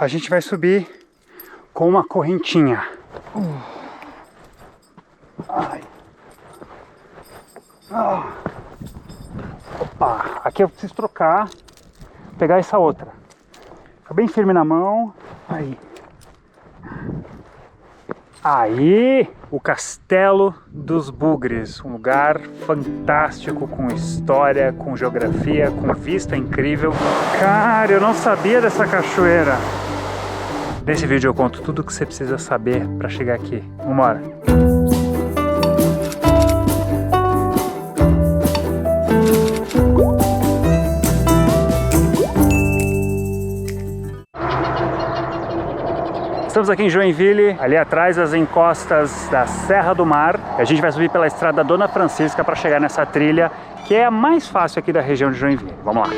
A gente vai subir com uma correntinha. Ai. Opa, aqui eu preciso trocar, pegar essa outra. Fica bem firme na mão. Aí, o Castelo dos Bugres, um lugar fantástico, com história, com geografia, com vista incrível. Cara, eu não sabia dessa cachoeira. Nesse vídeo eu conto tudo o que você precisa saber para chegar aqui. Vambora! Estamos aqui em Joinville, ali atrás as encostas da Serra do Mar. A gente vai subir pela estrada Dona Francisca para chegar nessa trilha, que é a mais fácil aqui da região de Joinville. Vamos lá!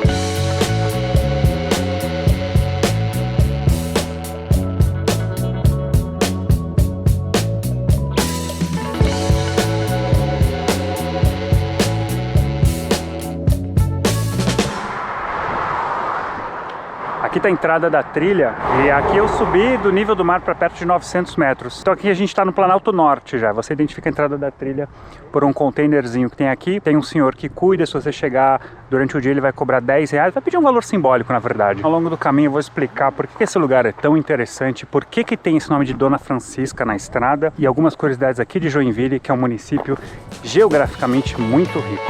Aqui está a entrada da trilha e aqui eu subi do nível do mar para perto de 900 metros. Então aqui a gente está no Planalto Norte já. Você identifica a entrada da trilha por um containerzinho que tem aqui. Tem um senhor que cuida, se você chegar durante o dia ele vai cobrar R$10. Vai pedir um valor simbólico, na verdade. Ao longo do caminho eu vou explicar por que esse lugar é tão interessante, por que tem esse nome de Dona Francisca na estrada e algumas curiosidades aqui de Joinville, que é um município geograficamente muito rico.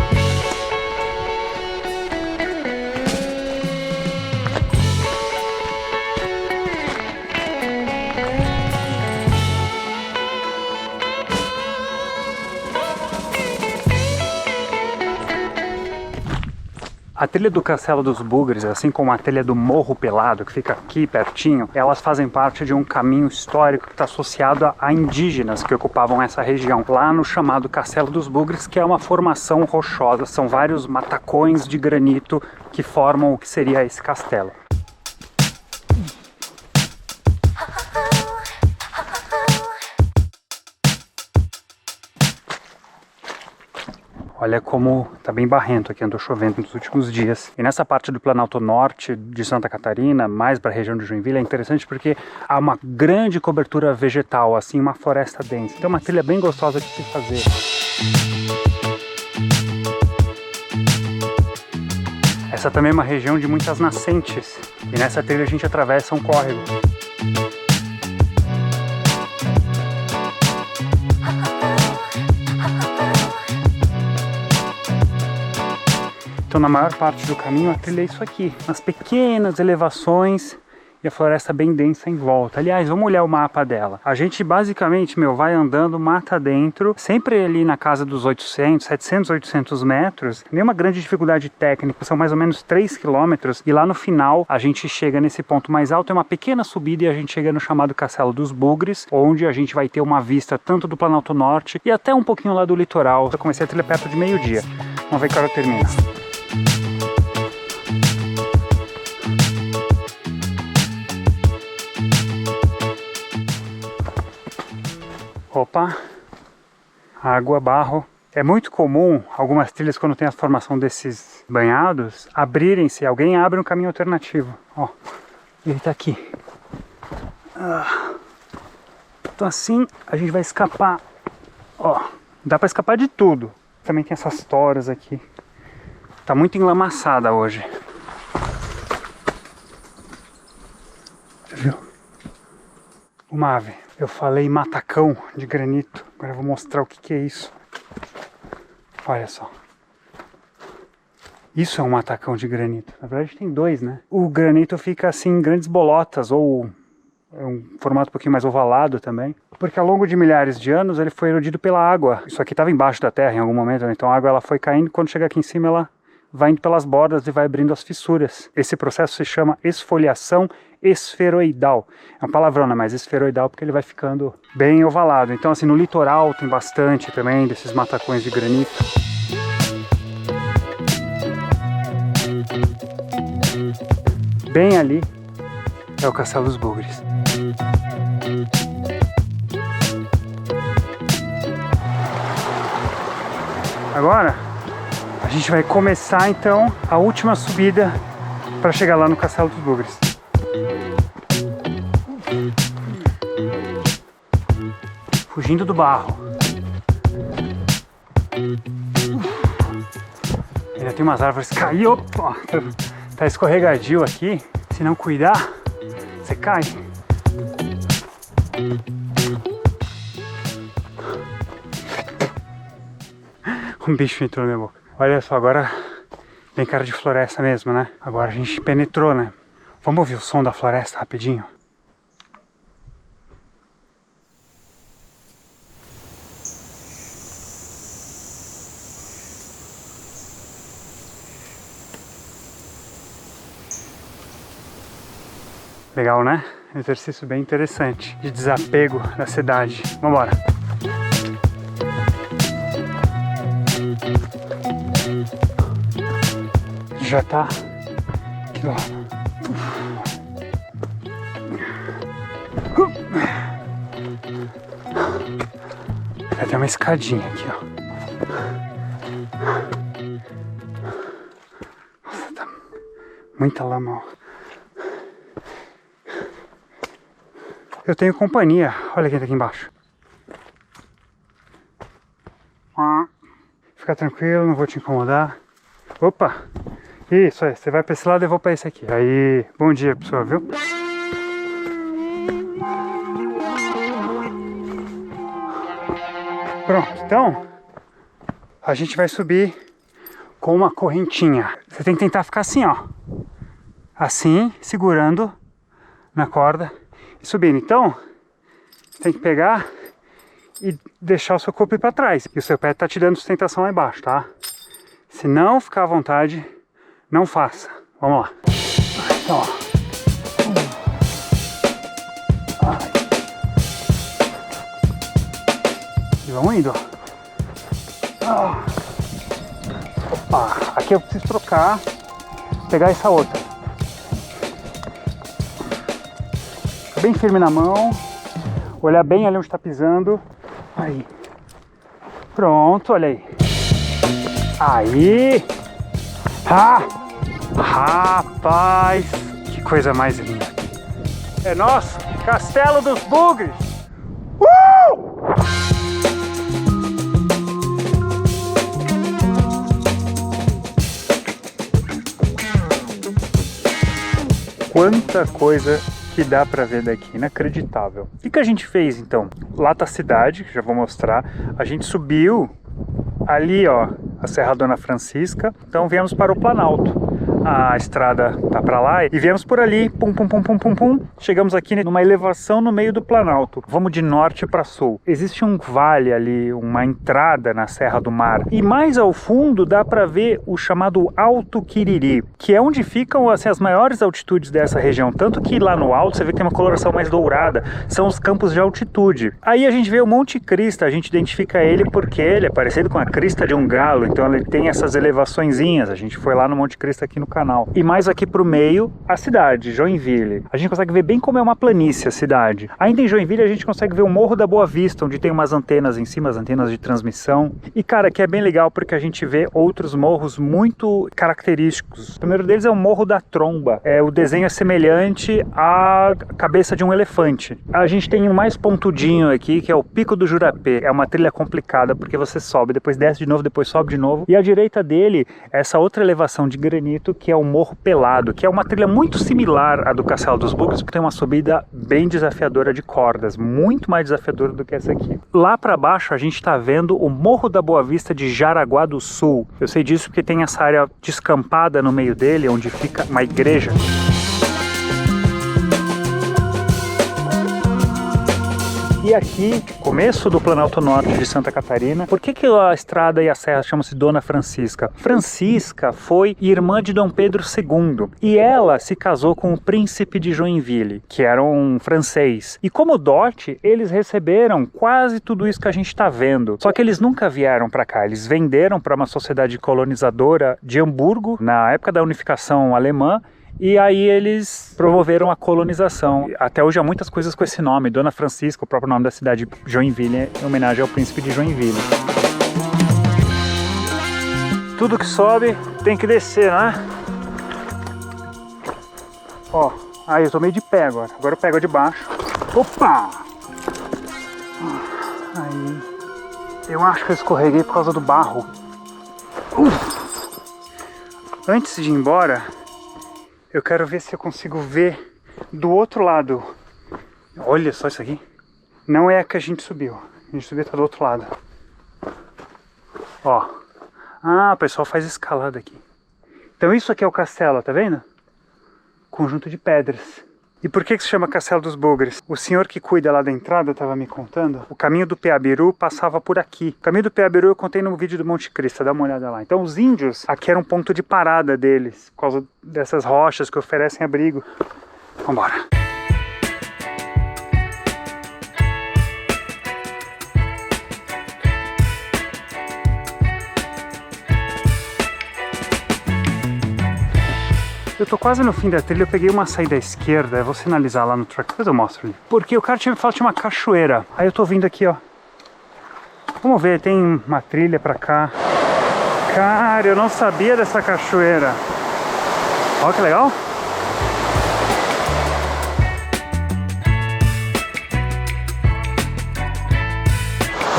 A trilha do Castelo dos Bugres, assim como a trilha do Morro Pelado, que fica aqui pertinho, elas fazem parte de um caminho histórico que está associado a indígenas que ocupavam essa região, lá no chamado Castelo dos Bugres, que é uma formação rochosa. São vários matacões de granito que formam o que seria esse castelo. Olha como tá bem barrento aqui, andou chovendo nos últimos dias. E nessa parte do Planalto Norte de Santa Catarina, mais para a região de Joinville, é interessante porque há uma grande cobertura vegetal, assim, uma floresta densa. Então é uma trilha bem gostosa de se fazer. Essa também é uma região de muitas nascentes. E nessa trilha a gente atravessa um córrego. Então na maior parte do caminho a trilha é isso aqui, umas pequenas elevações e a floresta bem densa em volta. Aliás, vamos olhar o mapa dela. A gente basicamente, vai andando mata dentro, sempre ali na casa dos 800, 700, 800 metros. Nenhuma grande dificuldade técnica, são mais ou menos 3 quilômetros. E lá no final a gente chega nesse ponto mais alto, é uma pequena subida e a gente chega no chamado Castelo dos Bugres, onde a gente vai ter uma vista tanto do Planalto Norte e até um pouquinho lá do litoral. Eu comecei a trilha perto de meio-dia. Vamos ver que hora termina. Opa, água, barro. É muito comum algumas trilhas, quando tem a formação desses banhados, abrirem-se, alguém abre um caminho alternativo. Ó, ele tá aqui. Então assim a gente vai escapar. Ó, dá pra escapar de tudo. Também tem essas toras aqui. Tá muito enlamaçada hoje. Viu? Uma ave. Eu falei matacão de granito. Agora eu vou mostrar o que é isso. Olha só. Isso é um matacão de granito. Na verdade tem dois, né? O granito fica assim em grandes bolotas, ou é um formato um pouquinho mais ovalado também. Porque ao longo de milhares de anos ele foi erodido pela água. Isso aqui estava embaixo da terra em algum momento, né? Então a água ela foi caindo, quando chega aqui em cima ela vai indo pelas bordas e vai abrindo as fissuras. Esse processo se chama esfoliação esferoidal. É um palavrão, né? Mas esferoidal porque ele vai ficando bem ovalado. Então assim, no litoral tem bastante também desses matacões de granito. Bem ali é o Castelo dos Bugres. Agora a gente vai começar então a última subida para chegar lá no Castelo dos Bugres. Fugindo do barro. Ainda tem umas árvores caiu. Opa, tá escorregadio aqui. Se não cuidar, você cai. Um bicho entrou na minha boca. Olha só, agora tem cara de floresta mesmo, né? Agora a gente penetrou, né? Vamos ouvir o som da floresta rapidinho? Legal, né? Um exercício bem interessante de desapego da cidade. Vambora! Já tá aqui do lado. Já tem uma escadinha aqui, ó. Nossa, tá muita lama, ó. Eu tenho companhia. Olha quem tá aqui embaixo. Fica tranquilo, não vou te incomodar. Opa! Isso aí, você vai pra esse lado e eu vou pra esse aqui. Aí, bom dia, pessoal, viu? Pronto, então a gente vai subir com uma correntinha. Você tem que tentar ficar assim, ó. Assim, segurando na corda e subindo. Então, você tem que pegar e deixar o seu corpo ir pra trás. E o seu pé tá te dando sustentação lá embaixo, tá? Se não ficar à vontade, não faça. Vamos lá. Então, ó. E vamos indo, ó. Opa, aqui eu preciso trocar, pegar essa outra. Bem firme na mão, olhar bem ali onde está pisando. Aí. Pronto, olha aí. Aí. Ah! Rapaz, que coisa mais linda. É nosso Castelo dos Bugres. Quanta coisa que dá pra ver daqui, inacreditável. O que a gente fez então? Lá tá a cidade, já vou mostrar. A gente subiu ali, ó, a Serra Dona Francisca. Então viemos para o Planalto. A estrada tá pra lá e viemos por ali, pum, pum, pum, pum, pum, pum. Chegamos aqui numa elevação no meio do Planalto. Vamos de norte para sul. Existe um vale ali, uma entrada na Serra do Mar. E mais ao fundo dá para ver o chamado Alto Quiriri, que é onde ficam assim, as maiores altitudes dessa região. Tanto que lá no alto você vê que tem uma coloração mais dourada. São os campos de altitude. Aí a gente vê o Monte Crista, a gente identifica ele porque ele é parecido com a crista de um galo. Então ele tem essas elevaçõezinhas. A gente foi lá no Monte Crista aqui no canal. E mais aqui pro meio, a cidade, Joinville. A gente consegue ver bem como é uma planície a cidade. Ainda em Joinville a gente consegue ver o Morro da Boa Vista, onde tem umas antenas em cima, as antenas de transmissão. E cara, que é bem legal porque a gente vê outros morros muito característicos. O primeiro deles é o Morro da Tromba. O desenho é semelhante à cabeça de um elefante. A gente tem o mais pontudinho aqui, que é o Pico do Jurapê. É uma trilha complicada porque você sobe, depois desce de novo, depois sobe de novo. E à direita dele, essa outra elevação de granito, que é o Morro Pelado, que é uma trilha muito similar à do Castelo dos Bugres, porque tem uma subida bem desafiadora de cordas, muito mais desafiadora do que essa aqui. Lá para baixo a gente está vendo o Morro da Boa Vista de Jaraguá do Sul. Eu sei disso porque tem essa área descampada no meio dele, onde fica uma igreja. E aqui, começo do Planalto Norte de Santa Catarina. Por que a estrada e a serra chamam-se Dona Francisca? Francisca foi irmã de Dom Pedro II e ela se casou com o príncipe de Joinville, que era um francês. E como dote, eles receberam quase tudo isso que a gente está vendo. Só que eles nunca vieram para cá, eles venderam para uma sociedade colonizadora de Hamburgo, na época da unificação alemã, e aí eles promoveram a colonização. Até hoje há muitas coisas com esse nome, Dona Francisca, o próprio nome da cidade Joinville, em homenagem ao príncipe de Joinville. Tudo que sobe tem que descer, né? Ó, aí eu tô meio de pé agora. Agora eu pego de baixo. Opa! Aí, eu acho que eu escorreguei por causa do barro. Antes de ir embora, eu quero ver se eu consigo ver do outro lado. Olha só isso aqui. Não é a que a gente subiu. A gente subiu, tá do outro lado. Ó. Ah, o pessoal faz escalada aqui. Então isso aqui é o castelo, tá vendo? Conjunto de pedras. E por que se chama Castelo dos Bugres? O senhor que cuida lá da entrada estava me contando. O caminho do Peabiru passava por aqui. O caminho do Peabiru eu contei no vídeo do Monte Cristo, dá uma olhada lá. Então os índios, aqui era um ponto de parada deles, por causa dessas rochas que oferecem abrigo. Vambora. Eu tô quase no fim da trilha, eu peguei uma saída à esquerda, eu vou sinalizar lá no track, depois eu mostro ali. Porque o cara tinha me falado que tinha uma cachoeira, aí eu tô vindo aqui, ó. Vamos ver, tem uma trilha pra cá. Cara, eu não sabia dessa cachoeira. Olha que legal.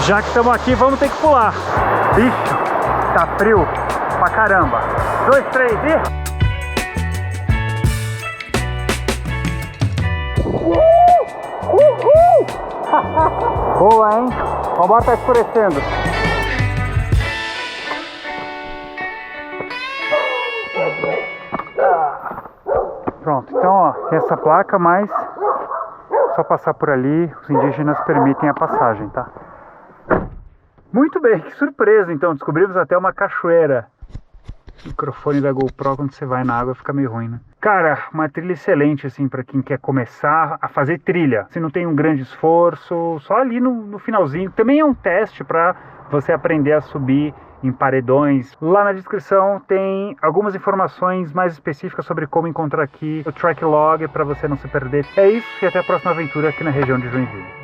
Já que estamos aqui, vamos ter que pular. Bicho, tá frio pra caramba. 2, 3 e... Boa, hein? Vambora, tá escurecendo. Pronto, então ó, tem essa placa, mas só passar por ali, os indígenas permitem a passagem, tá? Muito bem, que surpresa então, descobrimos até uma cachoeira. O microfone da GoPro quando você vai na água fica meio ruim, né? Cara, uma trilha excelente assim para quem quer começar a fazer trilha. Se não tem um grande esforço, só ali no finalzinho. Também é um teste para você aprender a subir em paredões. Lá na descrição tem algumas informações mais específicas sobre como encontrar aqui o track log para você não se perder. É isso e até a próxima aventura aqui na região de Joinville.